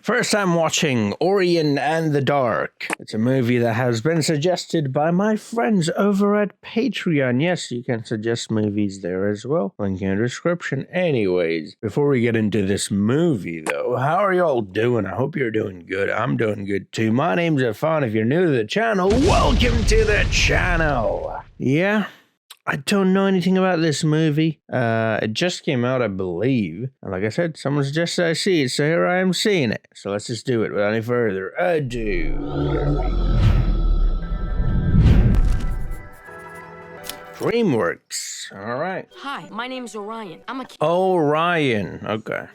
First time watching Orion and the Dark. It's a movie that has been suggested by my friends over at Patreon. Yes, you can suggest movies there as well. Link in the description. Anyways, before we get into this movie though, how are y'all doing? I hope you're doing good. I'm doing good too. My name's Affan. If you're new to the channel, welcome to the channel. Yeah. I don't know anything about this movie. It just came out, I believe. And like I said, someone suggested I see it, so here I am seeing it. So let's just do it without any further ado. DreamWorks. All right. Hi, my name's Orion. I'm a kid. Orion. Okay.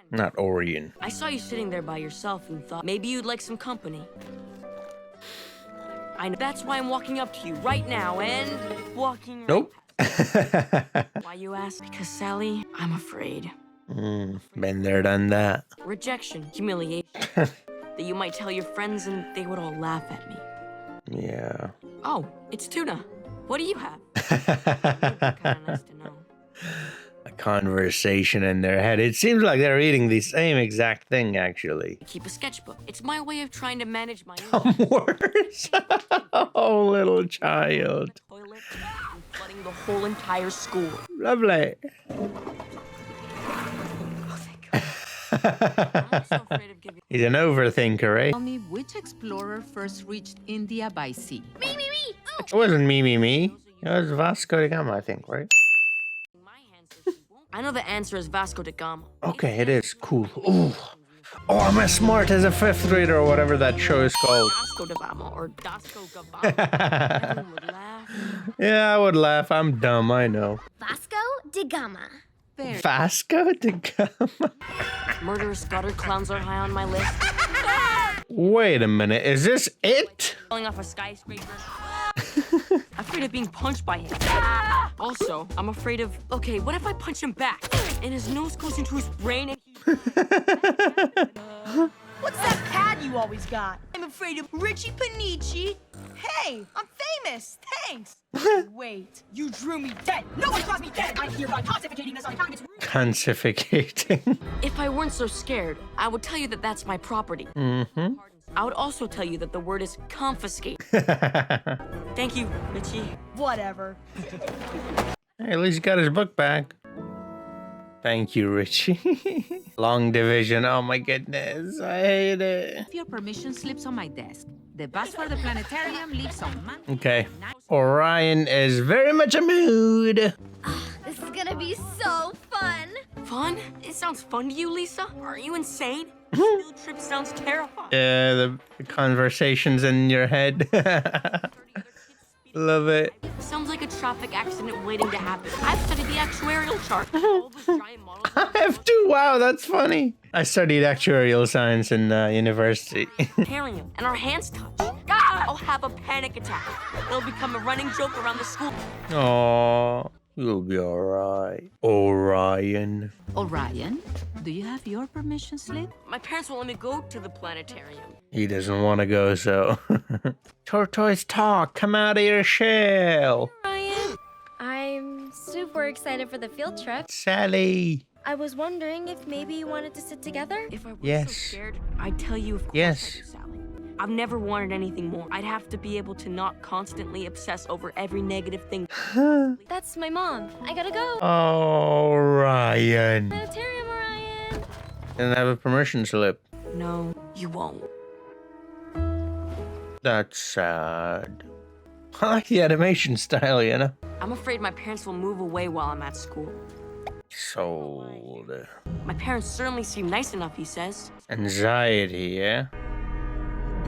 Not Orion. I saw you sitting there by yourself and thought maybe you'd like some company. I know. That's why I'm walking up to you right now and walking. Nope. Why you ask? Because Sally, I'm afraid. Been there, done that. Rejection, humiliation. That you might tell your friends and they would all laugh at me. Yeah. Oh, it's tuna. What do you have? Kind of nice to know. A conversation in their head. It seems like they're eating the same exact thing, actually. Keep a sketchbook. It's my way of trying to manage my Worse. Oh, little child. toilet and flooding the whole entire school. Lovely. Oh, thank God. I'm so afraid of giving. He's an overthinker, eh? Tell me which explorer first reached India by sea. Me. It wasn't me. It was Vasco da Gama, I think, right? I know the answer is Vasco da Gama. Okay, it is. Cool. Ooh. Oh, I'm as smart as a fifth grader or whatever that show is called. Vasco da Gama or Dasco Gavama. Everyone would laugh. Yeah, I would laugh. I'm dumb, I know. Vasco da Gama. Very Vasco da Gama? Murderous gutter clowns are high on my list. Wait a minute, is this it? Falling off a skyscraper. Afraid of being punched by him. Also, I'm afraid of... Okay, what if I punch him back? And his nose goes into his brain and he... What's that pad you always got? I'm afraid of Richie Panici. Hey, I'm famous. Thanks. Wait, you drew me dead. No one draws me dead. I'm hereby pontificating this on account of its root. Pontificating. If I weren't so scared, I would tell you that that's my property. Mm-hmm. I would also tell you that the word is confiscate. Thank you, Richie. Whatever. Hey, at least he got his book back. Thank you, Richie. Long division. Oh my goodness. I hate it. Your permission slips on my desk. The bus for the planetarium leaves on Monday. Okay. Orion is very much a mood. This is gonna be so fun. Fun? It sounds fun to you, Lisa? Are you insane? Field trip sounds terrifying. The conversations in your head. Love it. Sounds like a traffic accident waiting to happen. I've studied the actuarial chart. All those giant models. I have to. Wow, that's funny. I studied actuarial science in university. Tearing him, and our hands touch. Ah, I'll have a panic attack. It'll become a running joke around the school. Aww, you'll be alright. Orion. Orion, do you have your permission slip? My parents won't let me go to the planetarium. He doesn't want to go, so. Tortoise talk, come out of your shell. Ryan, I'm super excited for the field trip. Sally. I was wondering if maybe you wanted to sit together? If I was Yes. so scared, I'd tell you of course Yes. I do, Sally. I've never wanted anything more. I'd have to be able to not constantly obsess over every negative thing. That's my mom. I gotta go. Orion. Planetarium, Orion. Didn't have a permission slip. No, you won't. That's sad. I like the animation style, you know? I'm afraid my parents will move away while I'm at school. Sold. My parents certainly seem nice enough, he says. Anxiety, yeah?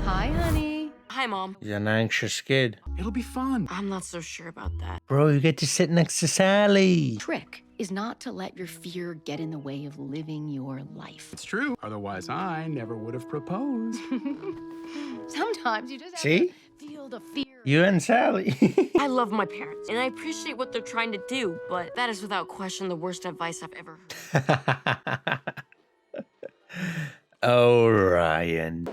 Hi, honey. Hi, Mom. He's an anxious kid. It'll be fun. I'm not so sure about that. Bro, you get to sit next to Sally. Trick is not to let your fear get in the way of living your life. It's true. Otherwise, I never would have proposed. Sometimes you just have See? to feel the fear. You and Sally. I love my parents, and I appreciate what they're trying to do, but that is without question the worst advice I've ever heard. Orion.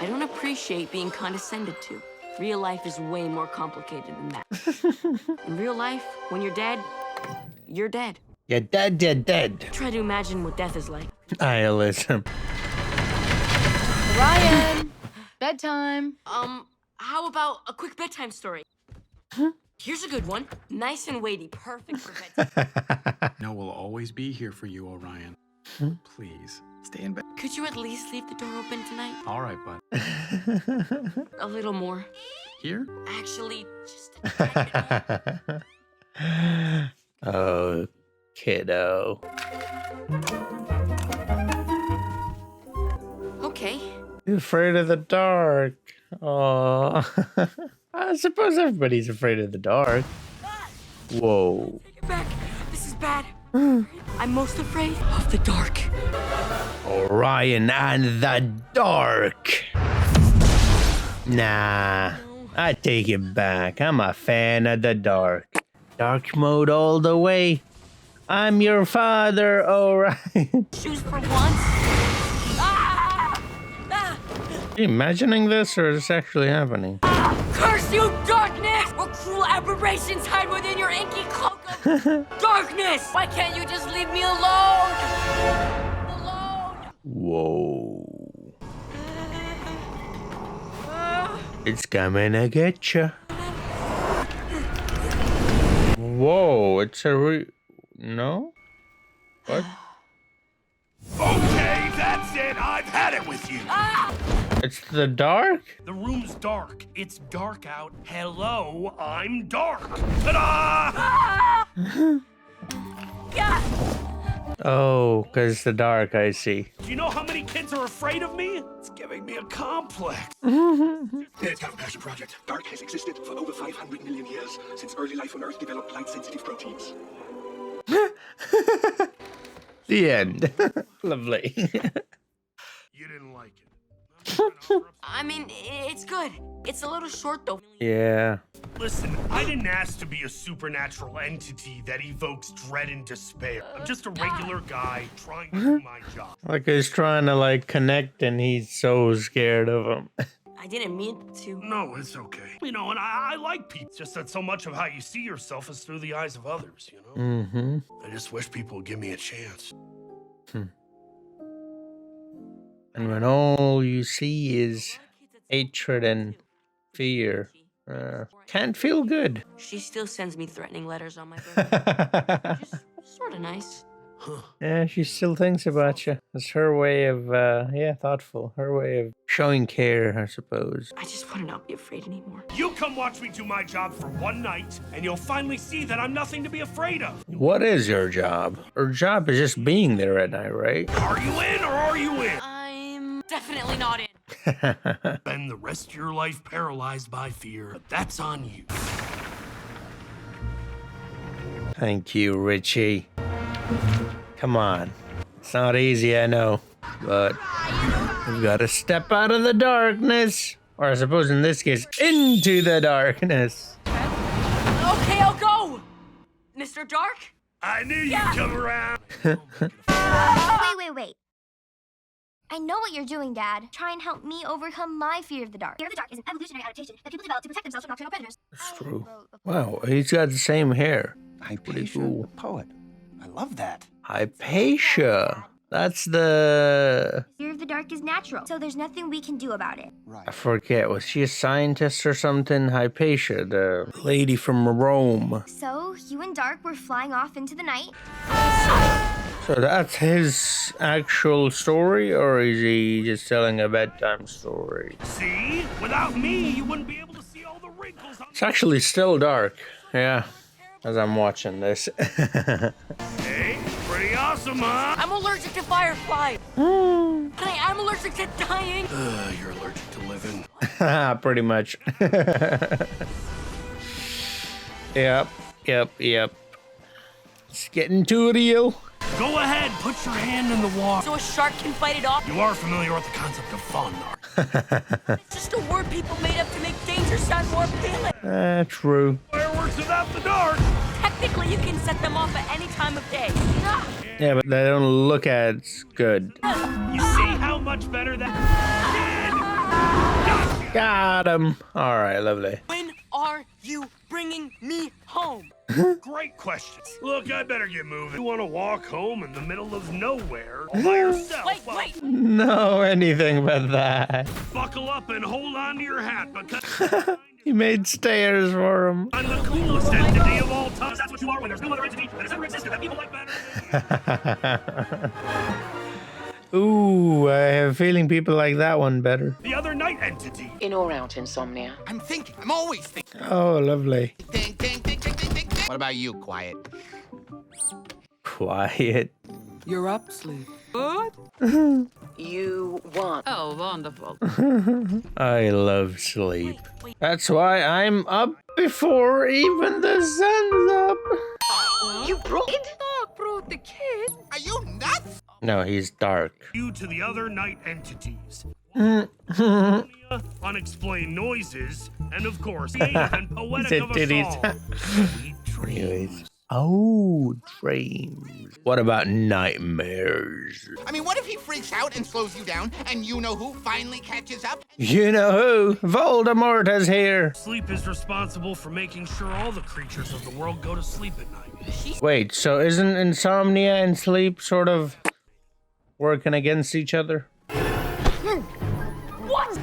I don't appreciate being condescended to. Real life is way more complicated than that. In real life, when you're dead, you're dead. You're dead, you're dead. Try to imagine what death is like. Nihilism. Bedtime. How about a quick bedtime story? Here's a good one. Nice and weighty, perfect for bedtime. No, we'll always be here for you, Orion. Please, stay in bed. Could you at least leave the door open tonight? All right, bud. A little more. Here? Actually, just a tiny bit more. Oh, kiddo. Okay. You're afraid of the dark. Oh, I suppose everybody's afraid of the dark. Whoa. Take it back. This is bad. I'm most afraid of the dark. Orion and the dark. Nah, I take it back. I'm a fan of the dark. Dark mode all the way. I'm your father, Orion. Choose for once. Ah! Ah! Are you imagining this, or is this actually happening? Curse you, darkness! Where cruel aberrations hide within your inky cloak of darkness! Why can't you just leave me alone? Alone! Whoa. It's coming to get you. Whoa, it's a no? What? Okay, that's it. I've had it with you. It's the dark? The room's dark. It's dark out. Hello, I'm dark. Ta-da! Yeah! Oh, because the dark, I see. Do you know how many kids are afraid of me? It's giving me a complex. It's kind of a passion project. Dark has existed for over 500 million years, since early life on Earth developed light-sensitive proteins. The end. Lovely. You didn't like it. I mean, it's good. It's a little short, though. Yeah. Listen, I didn't ask to be a supernatural entity that evokes dread and despair. I'm just a regular guy trying to do my job. Like he's trying to like connect and he's so scared of him. I didn't mean to. No, it's okay. You know, and I like people. It's just that so much of how you see yourself is through the eyes of others, you know? Mm-hmm. I just wish people would give me a chance. And when all you see is hatred and fear, can't feel good. She still sends me threatening letters on my birthday. Just sort of nice. Yeah, she still thinks about you. It's her way of, thoughtful. Her way of showing care, I suppose. I just want to not be afraid anymore. You come watch me do my job for one night, and you'll finally see that I'm nothing to be afraid of. What is your job? Her job is just being there at night, right? Are you in or are you in? I'm definitely not in. Spend the rest of your life paralyzed by fear, but that's on you. Thank you, Richie. Come on. It's not easy, I know. But we've got to step out of the darkness. Or I suppose in this case, into the darkness. Okay, I'll go! Mr. Dark? I knew you'd come around. Wait. I know what you're doing, Dad. Try and help me overcome my fear of the dark. Fear of the dark is an evolutionary adaptation that people develop to protect themselves from nocturnal predators. It's true. Wow, he's got the same hair. Hypatia, the poet. I love that. Hypatia. That's the... Fear of the dark is natural, so there's nothing we can do about it. I forget. Was she a scientist or something? Hypatia, the lady from Rome. So, you and Dark were flying off into the night. So that's his actual story, or is he just telling a bedtime story? See? Without me, you wouldn't be able to see all the wrinkles on... It's actually still dark. Yeah, as I'm watching this. Hey, pretty awesome, huh? I'm allergic to fireflies. Honey, I'm allergic to dying. You're allergic to living. Pretty much. Yep. It's getting too real. Go ahead, put your hand in the water. So a shark can fight it off? You are familiar with the concept of fun, are It's just a word people made up to make danger sound more appealing. True. Fireworks without the dark. Technically, you can set them off at any time of day. Yeah, but they don't look as good. You see how much better that... Got him. All right, lovely. When are you bringing me home? Great questions. Look, I better get moving. You want to walk home in the middle of nowhere all by yourself? Wait. No, anything but that. Buckle up and hold on to your hat because He made stairs for him. I'm the coolest entity of all time. That's what you are when there's no other entity that has ever existed that people like better. Ooh, I have a feeling people like that one better. The other night entity. In or out insomnia? I'm thinking. I'm always thinking. Oh, lovely. Think. What about you, Quiet? Quiet. You're up, Sleep. Good? You want. Oh, wonderful. I love sleep. That's why I'm up before even the sun's up. You broke it? Dog brought the kid. Are you nuts? No, he's dark. You to the other night entities. Unexplained noises, and of course, creative and poetic of us all. Sweet dreams. Oh, dreams. What about nightmares? I mean, what if he freaks out and slows you down, and you know who finally catches up? You know who? Voldemort is here. Sleep is responsible for making sure all the creatures of the world go to sleep at night. Wait, so isn't insomnia and sleep sort of working against each other? What?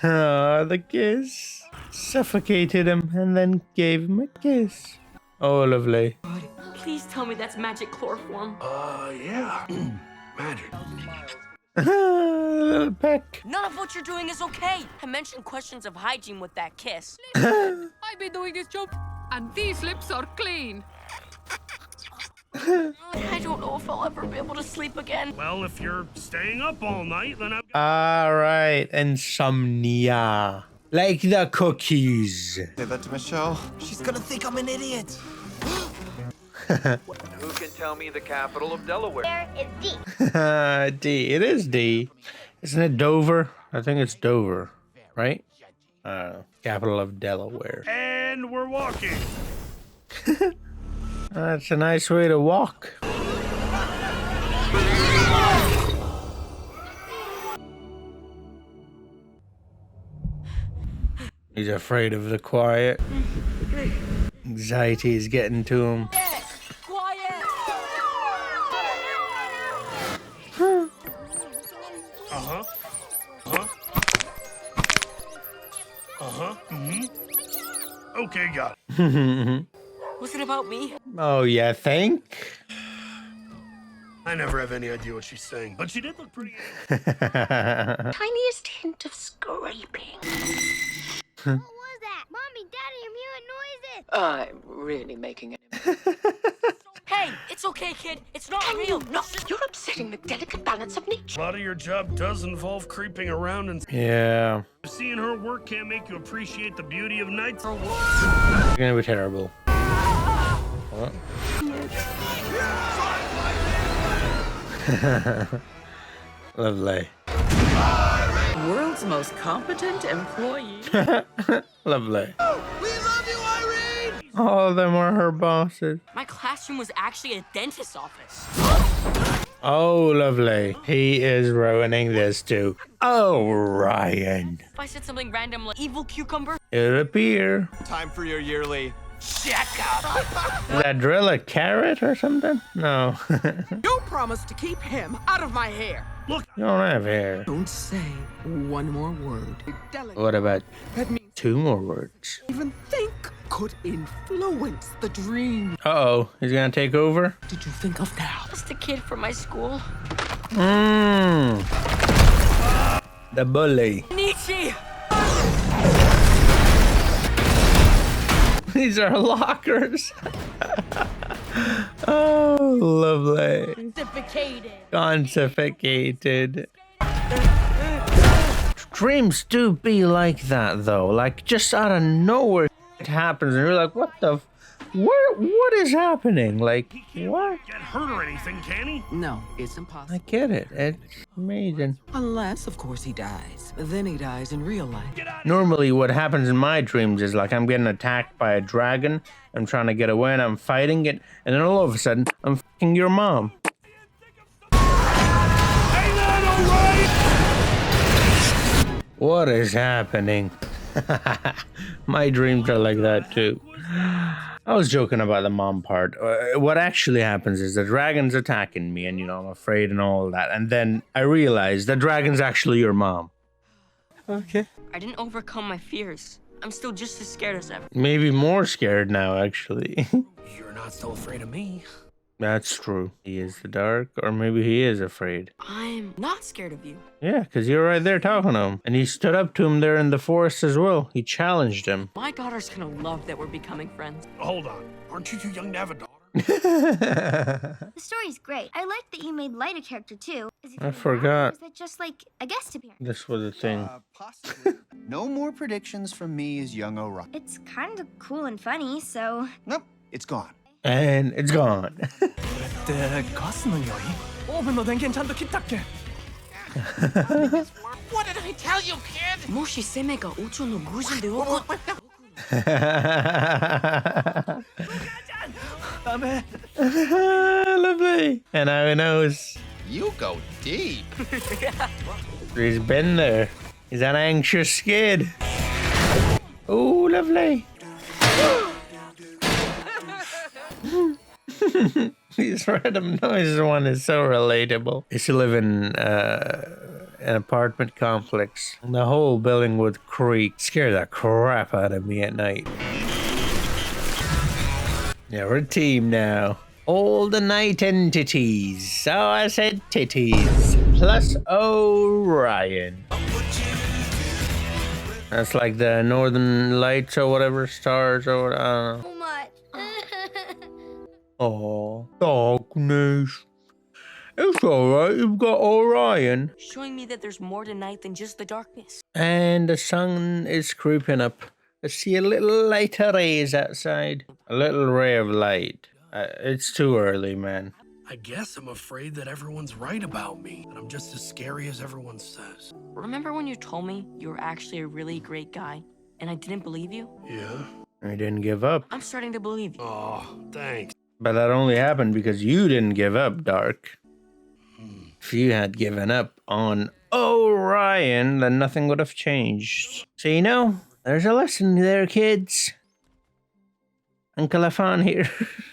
Ah, the kiss. Suffocated him and then gave him a kiss. Oh, lovely. Please tell me that's magic chloroform. Yeah. Magic. Little peck. None of what you're doing is okay. I mentioned questions of hygiene with that kiss. I've been doing this job, and these lips are clean. I don't know if I'll ever be able to sleep again. Well, if you're staying up all night, then All right, insomnia. Like the cookies. Say that to Michelle. She's gonna think I'm an idiot. Who can tell me the capital of Delaware? There is D. D. It is D. Isn't it Dover? I think it's Dover, right? Capital of Delaware. and we're walking. That's a nice way to walk. He's afraid of the quiet. Anxiety is getting to him. Okay, got it. Was it about me? Oh, yeah, think? I never have any idea what she's saying, but she did look pretty. Tiniest hint of scraping. What was that? Mommy, Daddy, I'm hearing noises. I'm really making it. Hey, it's okay, kid. It's not real. No, you're upsetting the delicate balance of nature. A lot of your job does involve creeping around, and Yeah. seeing her work can't make you appreciate the beauty of nights. It's gonna be terrible. What? Lovely. World's most competent employee. Lovely. We love you, Irene! All of them are her bosses. My classroom was actually a dentist's office. Oh, lovely. He is ruining this too. Oh, Ryan. If I said something random like evil cucumber, It'll appear. Time for your yearly checkup. Did I drill a carrot or something? No. You promised to keep him out of my hair. Look, You don't have hair. Don't say one more word. What about That means 2 more words? even think could influence the dream. Uh-oh. He's gonna take over? Did you think of now? just a kid from my school. Mmm. The bully. Nietzsche! These are lockers. Oh, lovely. Pontificated. Dreams do be like that, though. Like, just out of nowhere, it happens, and you're like, what the... What is happening? Like, what? get hurt or anything, can he? No, it's impossible. I get it. It's amazing. Unless, of course, he dies. Then he dies in real life. Normally, what happens in my dreams is like I'm getting attacked by a dragon. I'm trying to get away and I'm fighting it. And then all of a sudden, I'm fucking your mom. Hang on, all right. What is happening? My dreams are like that too. I was joking about the mom part. What actually happens is the dragon's attacking me, and I'm afraid and all that. And then I realize the dragon's actually your mom. Okay. I didn't overcome my fears. I'm still just as scared as ever. Maybe more scared now, actually. You're not still afraid of me. That's true. He is the dark, or maybe he is afraid. I'm not scared of you. Yeah, because you're right there talking to him. And he stood up to him there in the forest as well. He challenged him. My daughter's gonna love that we're becoming friends. Hold on. Aren't you too young to have a daughter? The story's great. I like that you made Light a character too. I forgot. Is that just like a guest appearance? This was a thing. Possibly. No more predictions from me as young Orion. It's kind of cool and funny, so... Nope, it's gone. And it's gone. What did I tell you, kid? 모시 세메가 5촌의 무신데 오고. Lovely. And now he knows. You go deep. He's been there. He's an anxious kid. Oh, lovely. These random noises one is so relatable. I used to live in an apartment complex. The whole building would creak. Scare the crap out of me at night. Yeah, we're a team now. All the night entities. So I said titties. Plus Orion. That's like the northern lights or whatever, stars or I don't know. So much. Oh, darkness. It's alright, you've got Orion. Showing me that there's more to night than just the darkness. And the sun is creeping up. I see a little light of rays outside. A little ray of light. It's too early, man. I guess I'm afraid that everyone's right about me. And I'm just as scary as everyone says. Remember when you told me you were actually a really great guy, and I didn't believe you? Yeah? I didn't give up. I'm starting to believe you. Oh, thanks. But that only happened because you didn't give up, Dark. If you had given up on Orion, then nothing would have changed. So, there's a lesson there, kids. Uncle Affan here.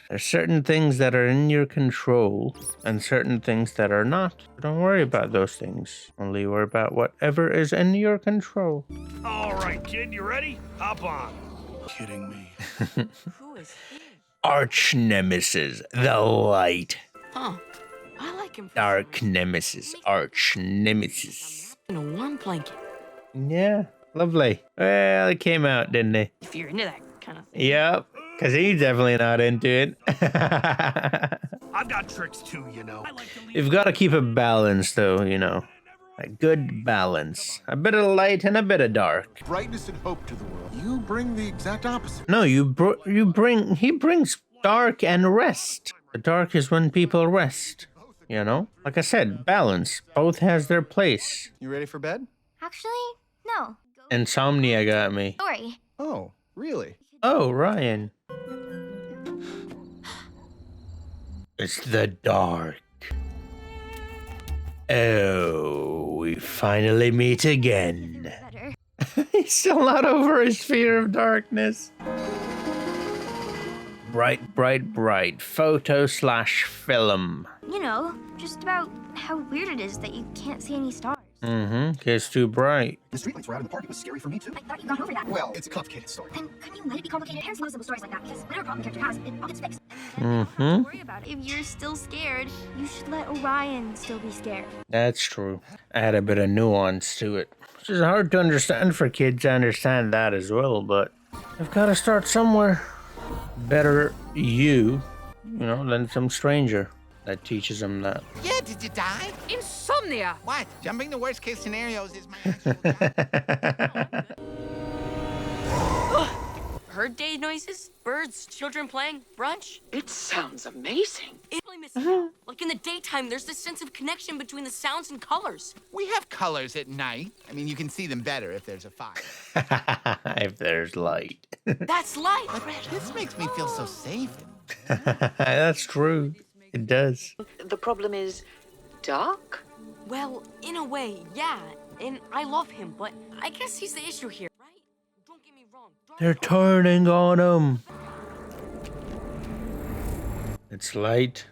There's certain things that are in your control and certain things that are not. Don't worry about those things. Only worry about whatever is in your control. All right, kid, you ready? Hop on. Kidding me. Who is he? Arch Nemesis, the light. Huh. I like him. Dark Nemesis, Arch Nemesis. In a warm blanket. Yeah, lovely. Well, it came out, didn't it? If you're into that kind of thing. Yep, because he's definitely not into it. I've got tricks too, I like to leave. You've got to keep a balance, though, A good balance. A bit of light and a bit of dark. Brightness and hope to the world. You bring the exact opposite. No, he brings dark and rest. The dark is when people rest. Like I said, balance. Both has their place. You ready for bed? Actually, no. Insomnia got me. Story. Oh, really? Oh, Ryan. It's the dark. Oh, we finally meet again. He's still not over his fear of darkness. Bright, bright, bright. Photo/film. Just about how weird it is that you can't see any stars. It's too bright. The streetlights were out in the park. It was scary for me, too. I thought you got over that. Well, it's a complicated story. Then couldn't you let it be complicated? Parents love simple stories like that because whatever problem the character has, it all gets fixed. Mm-hmm. Don't worry about it. If you're still scared, you should let Orion still be scared. That's true. Add a bit of nuance to it. Which is hard to understand for kids to understand that as well, but I've got to start somewhere. Better you than some stranger that teaches them that. Yeah, did you die? Insomnia! What? Jumping the worst case scenarios is my actual Heard day noises? Birds? Children playing? Brunch? It sounds amazing. It's really missing out. Like in the daytime, there's this sense of connection between the sounds and colors. We have colors at night. I mean, you can see them better if there's a fire. If there's light. That's light. But this makes me feel so safe. That's true. It does. The problem is dark? Well, in a way, yeah. And I love him, but I guess he's the issue here, right? Don't get me wrong. They're turning on him. It's light.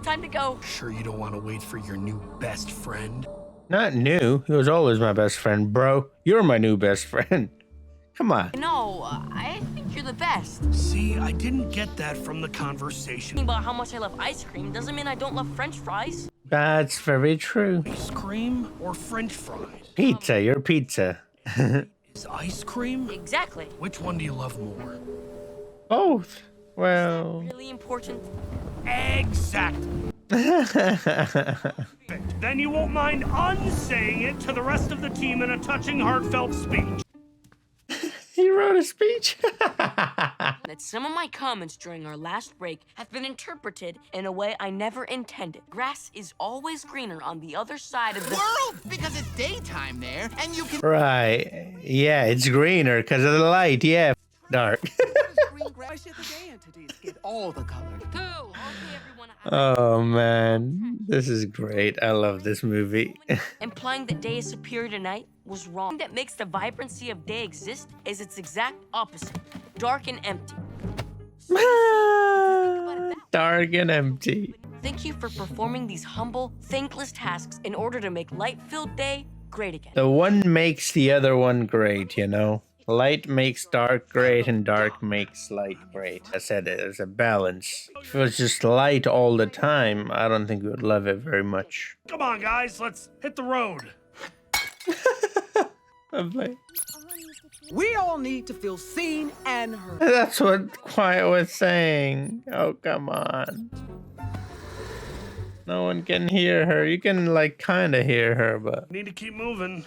Time to go. Sure you don't want to wait for your new best friend? Not new. He was always my best friend, bro. You're my new best friend. Come on. No, I think you're the best. See, I didn't get that from the conversation. About how much I love ice cream doesn't mean I don't love French fries. That's very true. Ice cream or French fries? Pizza, you're pizza. Is ice cream? Exactly. Which one do you love more? Both. Well. Really important. Exactly. Then you won't mind unsaying it to the rest of the team in a touching, heartfelt speech. He wrote a speech. That some of my comments during our last break have been interpreted in a way I never intended. Grass is always greener on the other side of the world, because it's daytime there, and you can. Right. Yeah, it's greener because of the light. Yeah. Dark. All the color. Oh man, this is great. I love this movie. Implying that day is superior to night was wrong. That makes the vibrancy of day exist is its exact opposite. Dark and empty. Dark and empty. Thank you for performing these humble, thankless tasks in order to make light-filled day great again. The one makes the other one great, you know? Light makes dark great and dark makes light great. I said it as a balance. If it was just light all the time, I don't think we would love it very much. Come on, guys, let's hit the road. We all need to feel seen and heard. That's what Quiet was saying. Oh, come on. No one can hear her. You can, like, kind of hear her, but... Need to keep moving.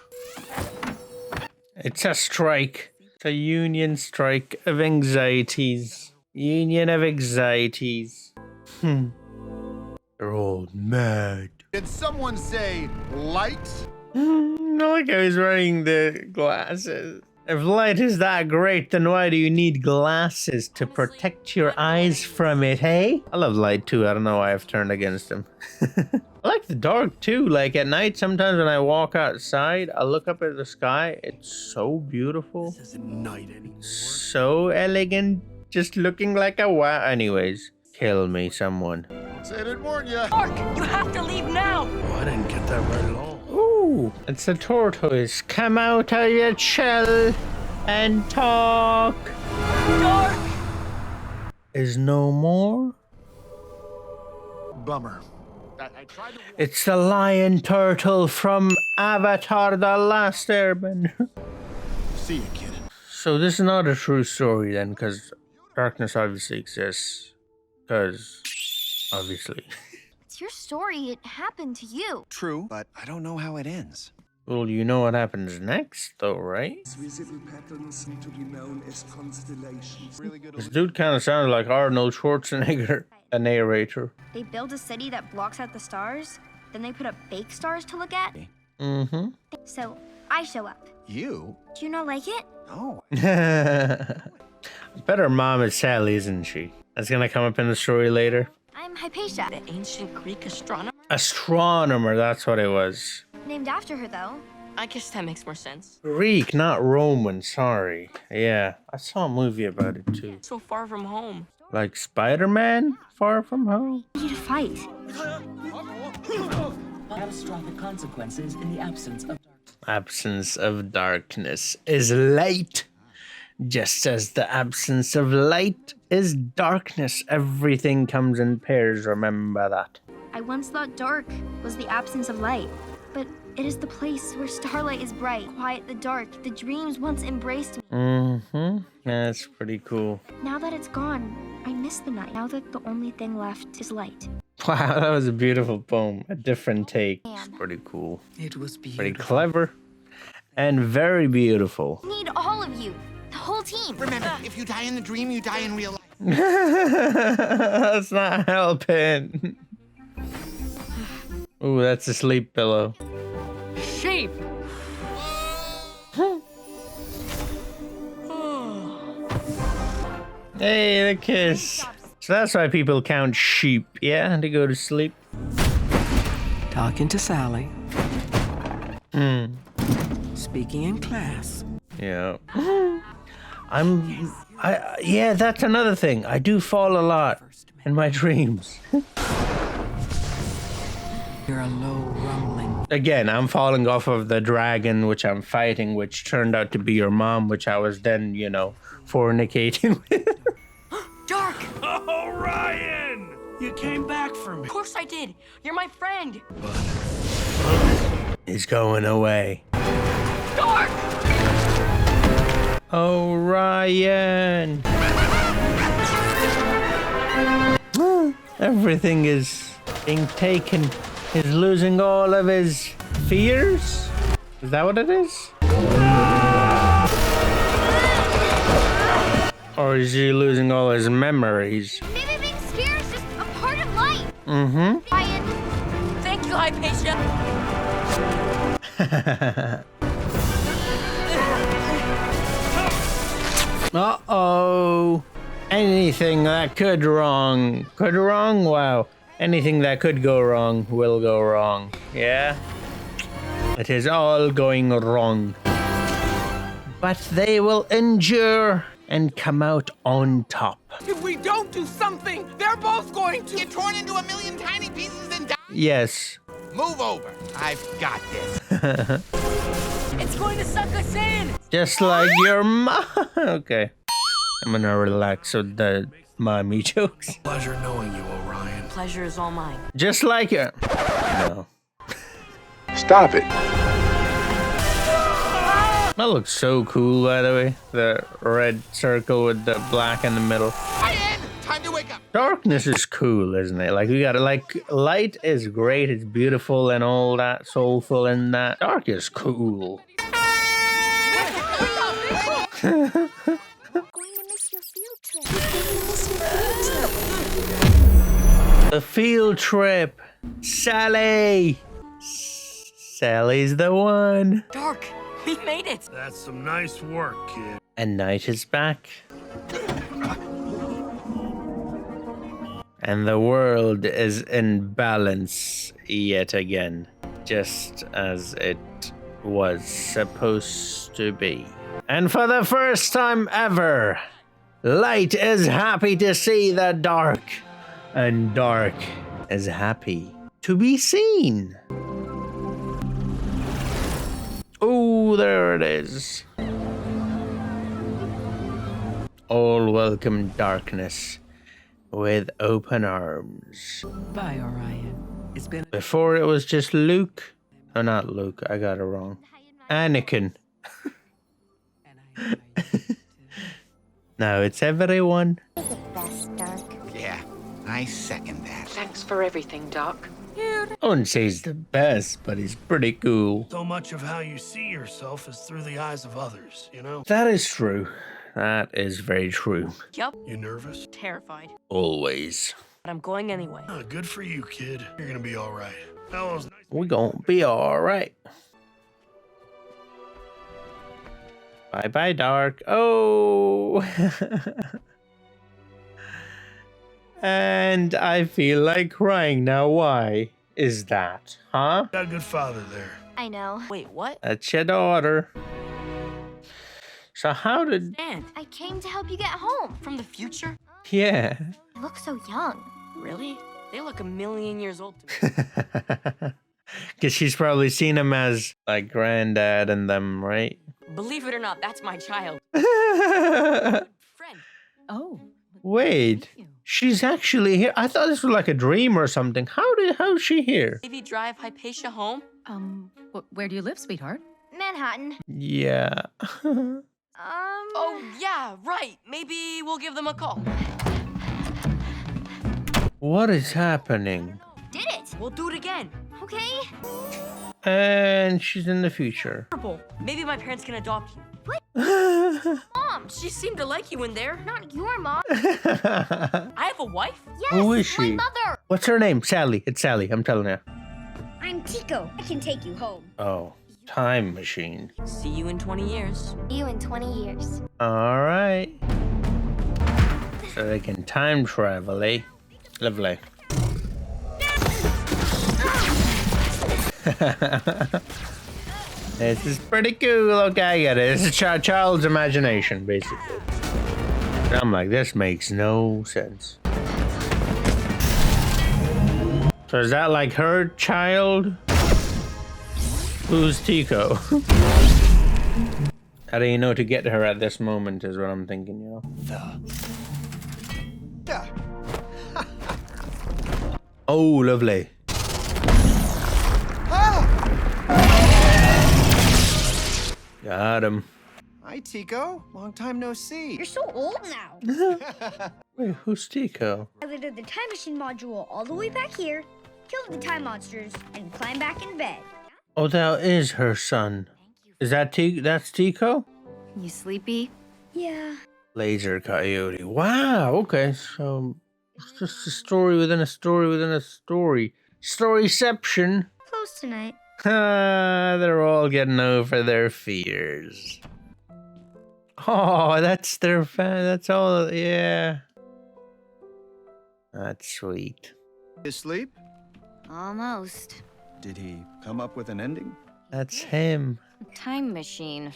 It's a strike. It's a union strike of anxieties. Union of anxieties. They're all mad. Did someone say light? I like how he's wearing the glasses. If light is that great, then why do you need glasses to protect your eyes from it, hey? I love light too. I don't know why I've turned against him. I like the dark too. Like at night, sometimes when I walk outside, I look up at the sky. It's so beautiful. This isn't night anymore. So elegant. Just looking like a wow. Anyways, kill me, someone. Say I didn't warn you. Mark, you have to leave now. Oh, I didn't get that right at all. Ooh, it's a tortoise. Come out of your shell and talk. Dark is no more. Bummer. I tried to... It's the lion turtle from Avatar: The Last Airbender. See you, kid. So this is not a true story then, because darkness obviously exists. Because, obviously. It's your story. It happened to you. True, but I don't know how it ends. Well, you know what happens next, though, right? Visible patterns to be known as constellations. Really good. This dude kind of sounds like Arnold Schwarzenegger, a narrator. They build a city that blocks out the stars, then they put up fake stars to look at. Mm-hmm. So I show up. You? Do you not like it? No. Better mom is Sally, isn't she? That's gonna come up in the story later. I'm Hypatia. The ancient Greek astronomer? Astronomer, that's what it was. Named after her, though. I guess that makes more sense. Greek, not Roman, sorry. Yeah, I saw a movie about it too. So far from home. Like Spider-Man? Far From Home? I need to fight. Catastrophic consequences in the absence of Absence of darkness is light. Just as the absence of light is darkness. Everything comes in pairs, remember that. I once thought dark was the absence of light, but it is the place where starlight is bright, quiet the dark, the dreams once embraced me. Mm-hmm. That's pretty cool. Now that it's gone, I miss the night. Now that the only thing left is light. Wow, that was a beautiful poem. A different take. It's pretty cool. It was beautiful. Pretty clever. And very beautiful. I need all of you. The whole team. Remember, if you die in the dream, you die in real life. That's not helping. Ooh, that's a sleep pillow. Sheep. Hey, the kiss. So that's why people count sheep, yeah? To go to sleep. Talking to Sally. Speaking in class. Yeah. Yeah, that's another thing. I do fall a lot. in my dreams. You're a low rumbling. Again, I'm falling off of the dragon, which I'm fighting, which turned out to be your mom, which I was then, you know, fornicating with. Dark! Oh, Ryan! You came back for me. Of course I did. You're my friend. He's going away. Dark! Oh, Ryan. Everything is being taken. He's losing all of his fears? Is that what it is? Or is he losing all his memories? Maybe being scared is just a part of life. Mm-hmm. Ryan. Thank you, Hypatia. Uh-oh. Anything that could wrong. Could wrong? Wow. Anything that could go wrong will go wrong. Yeah? It is all going wrong. But they will endure and come out on top. If we don't do something, they're both going to get torn into a million tiny pieces and die. Yes. Move over. I've got this. It's going to suck us in. Just like your mom. Okay. I'm gonna relax with the mommy jokes. Pleasure knowing you, Orion. Pleasure is all mine. Just like it. No. Stop it. That looks so cool, by the way. The red circle with the black in the middle. Ryan, time to wake up. Darkness is cool, isn't it? Like, we gotta, like, light is great, it's beautiful and all that, soulful and that. Dark is cool. The field trip. Sally. Sally's the one. Dark, we made it. That's some nice work, kid. And night is back. And the world is in balance yet again, just as it was supposed to be. And for the first time ever, light is happy to see the dark, and dark is happy to be seen. Oh, there it is. All welcome darkness with open arms. Bye, Orion. It's been... Before it was just Luke. Oh, not Luke. I got it wrong. Anakin. Now it's everyone. You're the best, Dark. Yeah, I second that. Thanks for everything, Doc. I wouldn't say he's the best, but he's pretty cool. So much of how you see yourself is through the eyes of others, you know? That is true. That is very true. Yup. You nervous? Terrified. Always. But I'm going anyway. Good for you, kid. You're gonna be all right. That was nice. We're gonna be alright. Bye-bye, Dark. Oh! And I feel like crying now. Why is that? Huh? Got a good father there. I know. Wait, what? That's your daughter. So how did... And I came to help you get home. from the future? Yeah. You look so young. Really? They look a million years old to me. Because she's probably seen him as, like, granddad and them, right? Believe it or not, that's my child. Friend. Oh. Wait. She's actually here. I thought this was like a dream or something. How's she here? Maybe drive Hypatia home? Where do you live, sweetheart? Manhattan. Yeah. Oh, yeah, right. Maybe we'll give them a call. What is happening? Did it. We'll do it again. Okay. And she's in the future. Maybe my parents can adopt you. What? Mom. She seemed to like you in there. Not your mom. I have a wife? Yes. Who is she? My mother. What's her name? Sally. It's Sally. I'm telling you. I'm Tico. I can take you home. Oh, time machine. See you in 20 years. See you in 20 years. All right. So they can time travel, eh? Lovely. This is pretty cool. Okay, I get it. It's a child's imagination, basically. I'm like, this makes no sense. So is that like her child? Who's Tico? How do you know to get her at this moment is what I'm thinking, you know? Oh, lovely. Got him. Hi, Tico. Long time no see. You're so old now. Wait, who's Tico? I did the time machine module all the way back here, killed the time monsters, and climbed back in bed. Oh, that is her son. Is that That's Tico? You sleepy? Yeah. Laser Coyote. Wow, okay, so it's just a story within a story within a story. Storyception. Close tonight. They're all getting over their fears. Oh, that's their fan. That's all. Yeah. That's sweet. Asleep? Almost. Did he come up with an ending? That's him. Time machine.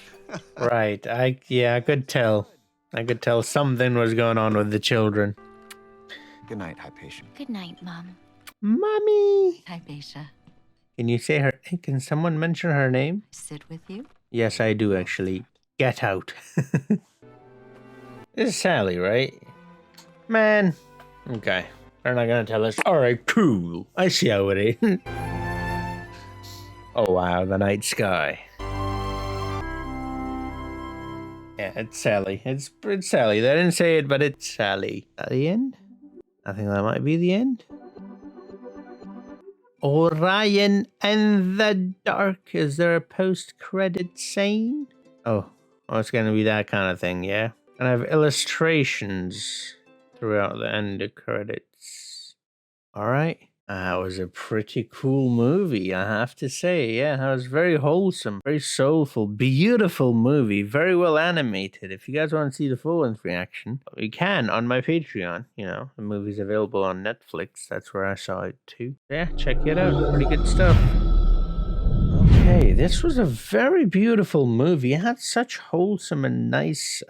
Right. I could tell. I could tell something was going on with the children. Good night, Hypatia. Good night, Mom. Mommy. Hypatia. Can you say her? Can someone mention her name? Sit with you? Yes, I do actually. Get out. This is Sally, right? Man. Okay. They're not gonna tell us. Alright, cool. I see how it is. Oh wow, the night sky. Yeah, it's Sally. It's Sally. They didn't say it, but it's Sally. At the end? I think that might be the end. Orion and the Dark. Is there a post-credit scene? Oh, it's gonna be that kind of thing, yeah? And I have illustrations throughout the end of credits. Alright. That was a pretty cool movie, I have to say. Yeah, that was very wholesome, very soulful, beautiful movie, very well animated. If you guys want to see the full-length reaction, you can on my Patreon. You know, the movie's available on Netflix. That's where I saw it too. Yeah, check it out. Pretty good stuff. Okay, this was a very beautiful movie. It had such wholesome and nice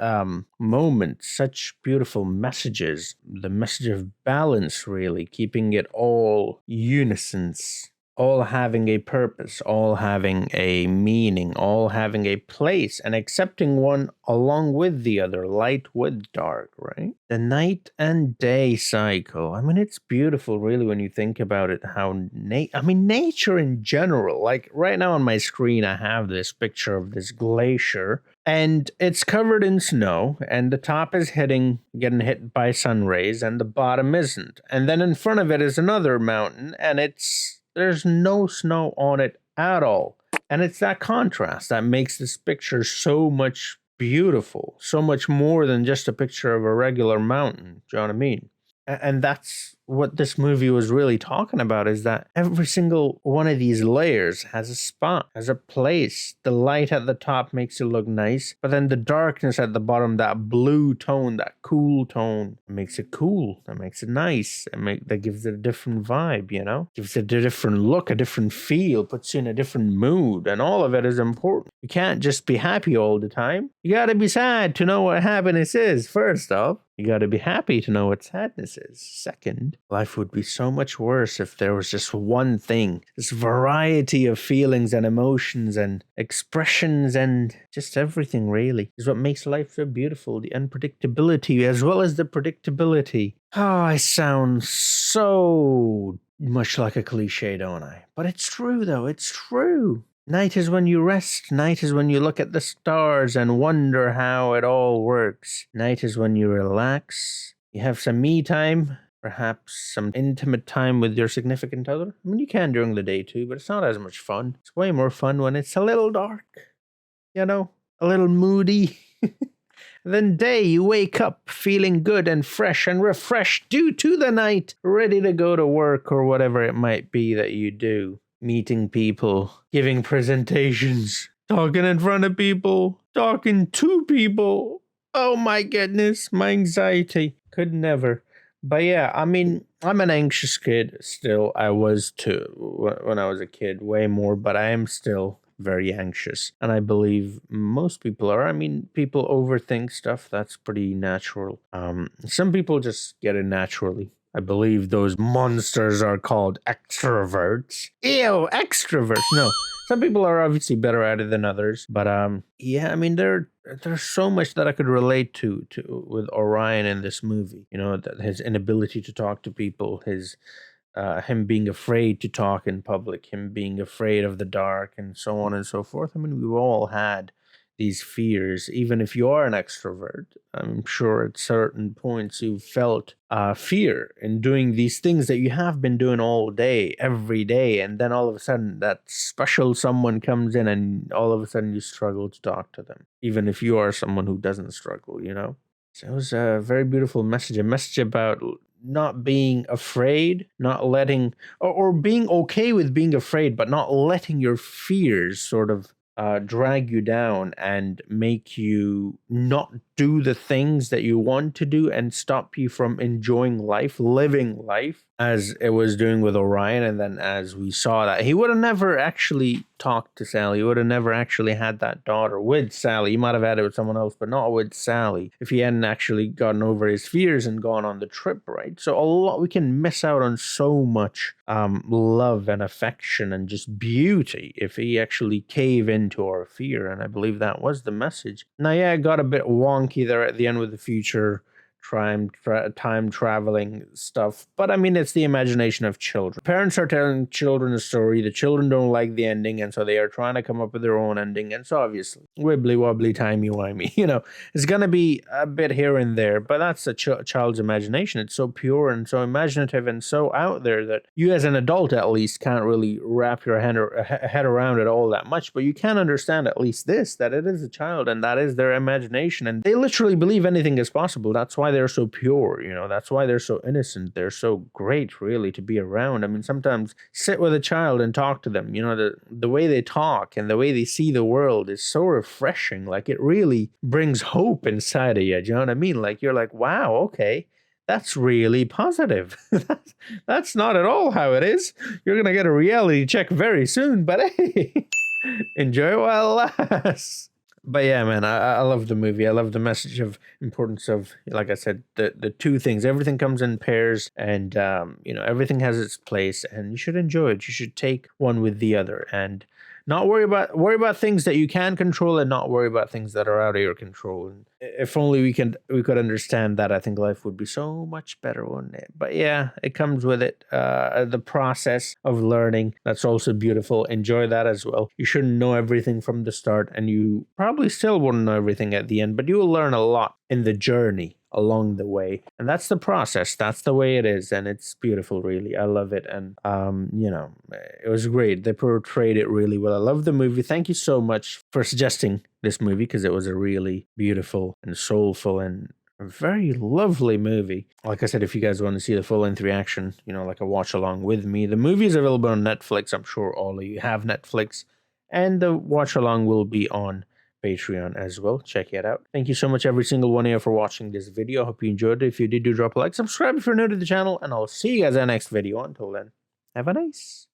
moments, such beautiful messages. The message of balance, really, keeping it all unisons, all having a purpose, all having a meaning, all having a place, and accepting one along with the other, light with dark, right? The night and day cycle. I mean, it's beautiful, really, when you think about it, how nature in general, like right now on my screen, I have this picture of this glacier, and it's covered in snow, and the top is getting hit by sun rays, and the bottom isn't. And then in front of it is another mountain, and there's no snow on it at all. And it's that contrast that makes this picture so much beautiful, so much more than just a picture of a regular mountain. Do you know what I mean? And that's what this movie was really talking about, is that every single one of these layers has a spot, has a place. The light at the top makes it look nice, but then the darkness at the bottom, that blue tone, that cool tone, makes it cool. That makes it nice. That gives it a different vibe, you know? Gives it a different look, a different feel, puts you in a different mood, and all of it is important. You can't just be happy all the time. You gotta be sad to know what happiness is, first off. You gotta be happy to know what sadness is. Second, life would be so much worse if there was just one thing. This variety of feelings and emotions and expressions and just everything, really, is what makes life so beautiful. The unpredictability as well as the predictability. Oh, I sound so much like a cliche, don't I? But it's true, though. It's true. Night is when you rest. Night is when you look at the stars and wonder how it all works. Night is when you relax. You have some me time, perhaps some intimate time with your significant other. I mean, you can during the day too, but it's not as much fun. It's way more fun when it's a little dark, you know, a little moody. And then day, you wake up feeling good and fresh and refreshed due to the night, ready to go to work or whatever it might be that you do. Meeting people, giving presentations, talking in front of people, talking to people. Oh my goodness, my anxiety could never. But yeah, I mean, I'm an anxious kid still. I was too when I was a kid, way more, but I am still very anxious. And I believe most people are. I mean, people overthink stuff. That's pretty natural. Some people just get it naturally. I believe those monsters are called extroverts. Ew, extroverts. No, some people are obviously better at it than others. But yeah, I mean, there's so much that I could relate to with Orion in this movie. You know, that his inability to talk to people, his him being afraid to talk in public, him being afraid of the dark, and so on and so forth. I mean, we've all had these fears, even if you are an extrovert. I'm sure at certain points you've felt fear in doing these things that you have been doing all day, every day, and then all of a sudden that special someone comes in and all of a sudden you struggle to talk to them, even if you are someone who doesn't struggle, you know? So it was a very beautiful message, a message about not being afraid, not letting, or being okay with being afraid, but not letting your fears sort of drag you down and make you not do the things that you want to do and stop you from enjoying life, living life, as it was doing with Orion. And then as we saw that, he would have never actually talked to Sally. He would have never actually had that daughter with Sally. He might have had it with someone else, but not with Sally, if he hadn't actually gotten over his fears and gone on the trip, right? So a lot, we can miss out on so much love and affection and just beauty if he actually cave into our fear. And I believe that was the message. Now, yeah, it got a bit wonky there at the end with the future time traveling stuff, but I mean, it's the imagination of children. Parents are telling children a story, the children don't like the ending, and so they are trying to come up with their own ending. And so obviously wibbly wobbly timey wimey, you know, it's gonna be a bit here and there, but that's a child's imagination. It's so pure and so imaginative and so out there that you as an adult at least can't really wrap your head around it all that much, but you can understand at least this, that it is a child and that is their imagination, and they literally believe anything is possible. That's why they're so pure, you know, that's why they're so innocent. They're so great, really, to be around. I mean, sometimes sit with a child and talk to them. You know, the way they talk and the way they see the world is so refreshing. Like, it really brings hope inside of you. Do you know what I mean? Like, you're like, wow, okay, that's really positive. That's not at all how it is. You're going to get a reality check very soon, but hey, enjoy it while it lasts. But yeah, man, I love the movie. I love the message of importance of, like I said, the two things. Everything comes in pairs, and you know, everything has its place, and you should enjoy it. You should take one with the other, and not worry about things that you can control, and not worry about things that are out of your control. And if only we could understand that, I think life would be so much better, wouldn't it? But yeah, it comes with it. The process of learning, that's also beautiful. Enjoy that as well. You shouldn't know everything from the start, and you probably still won't know everything at the end, but you will learn a lot in the journey along the way, and that's the process. That's the way it is, and it's beautiful, really. I love it. And you know, it was great. They portrayed it really well. I love the movie. Thank you so much for suggesting this movie, because it was a really beautiful and soulful and a very lovely movie. Like I said, if you guys want to see the full-length reaction, you know, like a watch along with me, the movie is available on Netflix. I'm sure all of you have Netflix, and the watch along will be on Patreon as well. Check it out. Thank you so much, every single one of you, for watching this video. Hope you enjoyed it. If you did, do drop a like, subscribe if you're new to the channel, and I'll see you guys in the next video. Until then, have a nice